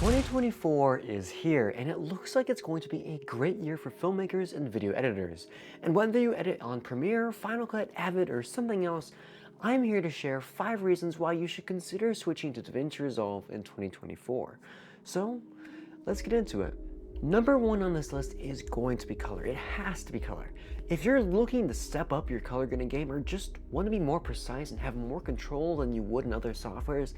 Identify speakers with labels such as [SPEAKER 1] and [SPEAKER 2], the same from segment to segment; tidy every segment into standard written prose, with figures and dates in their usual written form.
[SPEAKER 1] 2024 is here, and it looks like it's going to be a great year for filmmakers and video editors. And whether you edit on Premiere, Final Cut, Avid, or something else, I'm here to share 5 reasons why you should consider switching to DaVinci Resolve in 2024. So, let's get into it. Number 1 on this list is going to be color. It has to be color. If you're looking to step up your color grading game or just want to be more precise and have more control than you would in other softwares,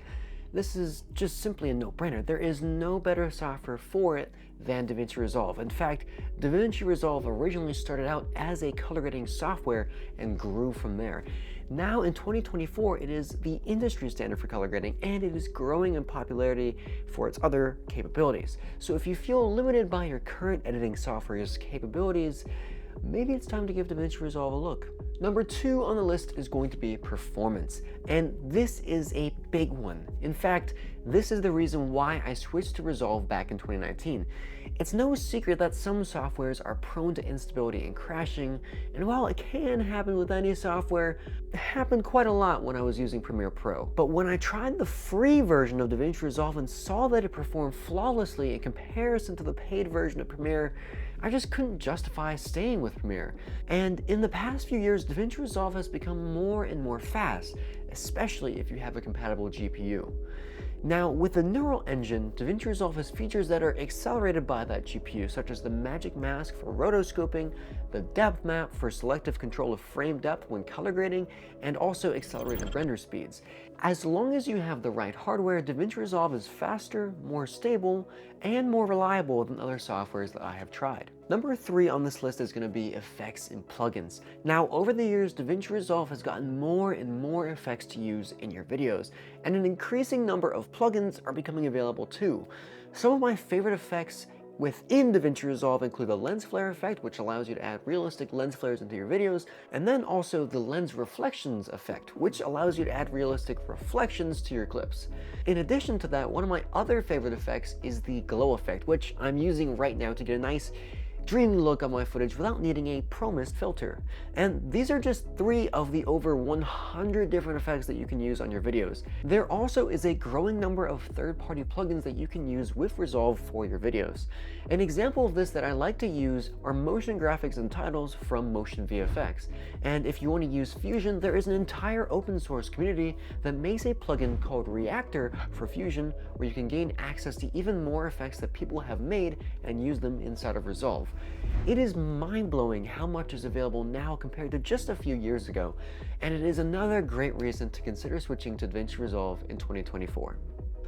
[SPEAKER 1] this is just simply a no-brainer. There is no better software for it than DaVinci Resolve. In fact, DaVinci Resolve originally started out as a color grading software and grew from there. Now in 2024, it is the industry standard for color grading, and it is growing in popularity for its other capabilities. So if you feel limited by your current editing software's capabilities, maybe it's time to give DaVinci Resolve a look. Number 2 on the list is going to be performance, and this is a big one. In fact, this is the reason why I switched to Resolve back in 2019. It's no secret that some softwares are prone to instability and crashing, and while it can happen with any software, it happened quite a lot when I was using Premiere Pro. But when I tried the free version of DaVinci Resolve and saw that it performed flawlessly in comparison to the paid version of Premiere, I just couldn't justify staying with Premiere. And in the past few years, DaVinci Resolve has become more and more fast, especially if you have a compatible GPU. Now, with the neural engine, DaVinci Resolve has features that are accelerated by that GPU, such as the magic mask for rotoscoping, the depth map for selective control of frame depth when color grading, and also accelerated render speeds. As long as you have the right hardware, DaVinci Resolve is faster, more stable, and more reliable than other softwares that I have tried. Number 3 on this list is going to be effects and plugins. Now, over the years, DaVinci Resolve has gotten more and more effects to use in your videos, and an increasing number of plugins are becoming available too. Some of my favorite effects within DaVinci Resolve include the lens flare effect, which allows you to add realistic lens flares into your videos, and then also the lens reflections effect, which allows you to add realistic reflections to your clips. In addition to that, one of my other favorite effects is the glow effect, which I'm using right now to get a nice dreamy look on my footage without needing a Pro Mist filter. And these are just 3 of the over 100 different effects that you can use on your videos. There also is a growing number of third-party plugins that you can use with Resolve for your videos. An example of this that I like to use are motion graphics and titles from Motion VFX. And if you want to use Fusion, there is an entire open source community that makes a plugin called Reactor for Fusion, where you can gain access to even more effects that people have made and use them inside of Resolve. It is mind-blowing how much is available now compared to just a few years ago, and it is another great reason to consider switching to DaVinci Resolve in 2024.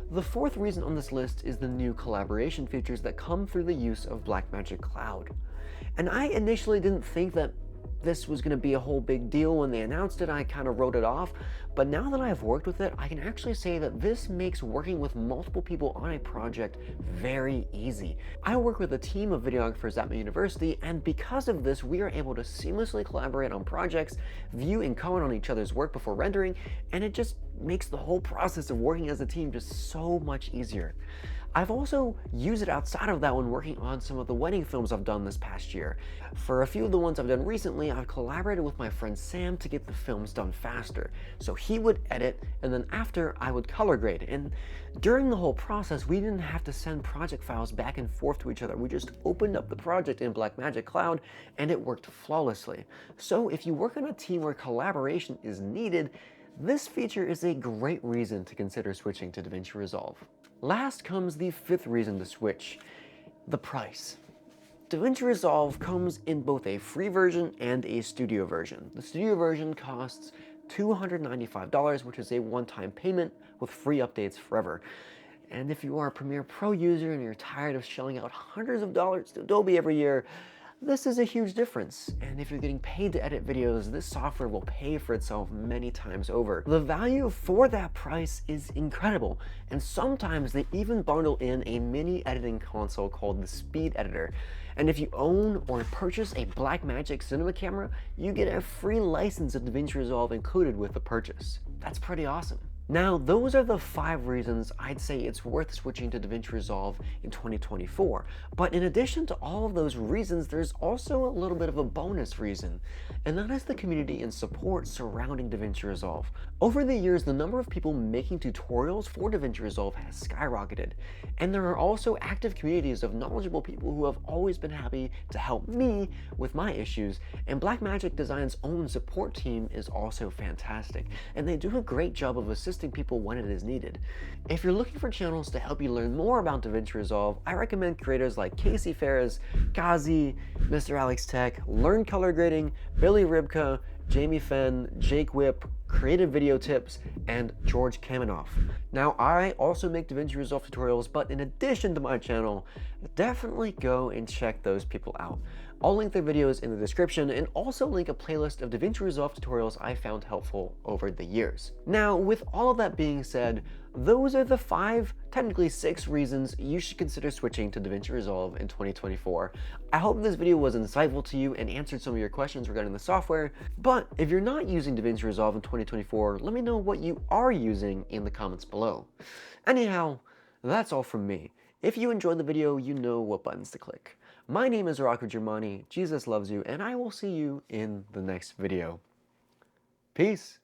[SPEAKER 1] The 4th reason on this list is the new collaboration features that come through the use of Blackmagic Cloud. And I initially didn't think that this was going to be a whole big deal when they announced it. I kind of wrote it off, but now that I've worked with it, I can actually say that this makes working with multiple people on a project very easy. I work with a team of videographers at my university, and because of this, we are able to seamlessly collaborate on projects, view and comment on each other's work before rendering, and it just makes the whole process of working as a team just so much easier. I've also used it outside of that when working on some of the wedding films I've done this past year. For a few of the ones I've done recently, I've collaborated with my friend Sam to get the films done faster. So he would edit, and then after I would color grade. And during the whole process, we didn't have to send project files back and forth to each other. We just opened up the project in Blackmagic Cloud, and it worked flawlessly. So if you work on a team where collaboration is needed, this feature is a great reason to consider switching to DaVinci Resolve. Last comes the 5th reason to switch: the price. DaVinci Resolve comes in both a free version and a studio version. The studio version costs $295, which is a one-time payment with free updates forever. And if you are a Premiere Pro user and you're tired of shelling out hundreds of dollars to Adobe every year, this is a huge difference. And if you're getting paid to edit videos, this software will pay for itself many times over. The value for that price is incredible, and sometimes they even bundle in a mini editing console called the Speed Editor. And if you own or purchase a Blackmagic cinema camera, you get a free license of DaVinci Resolve included with the purchase. That's pretty awesome. Now, those are the 5 reasons I'd say it's worth switching to DaVinci Resolve in 2024. But in addition to all of those reasons, there's also a little bit of a bonus reason, and that is the community and support surrounding DaVinci Resolve. Over the years, the number of people making tutorials for DaVinci Resolve has skyrocketed, and there are also active communities of knowledgeable people who have always been happy to help me with my issues, and Blackmagic Design's own support team is also fantastic, and they do a great job of assisting people when it is needed. If you're looking for channels to help you learn more about DaVinci Resolve, I recommend creators like Casey Ferris, Gazi, Mr. Alex Tech, Learn Color Grading, Billy Ribka, Jamie Fenn, Jake Whip, Creative Video Tips, and George Kaminoff. Now, I also make DaVinci Resolve tutorials, but in addition to my channel, definitely go and check those people out. I'll link their videos in the description and also link a playlist of DaVinci Resolve tutorials I found helpful over the years. Now, with all of that being said, those are the 5, technically 6 reasons you should consider switching to DaVinci Resolve in 2024. I hope this video was insightful to you and answered some of your questions regarding the software, but if you're not using DaVinci Resolve in 2024, let me know what you are using in the comments below. Anyhow, that's all from me. If you enjoyed the video, you know what buttons to click. My name is Rocco Germani, Jesus loves you, and I will see you in the next video. Peace!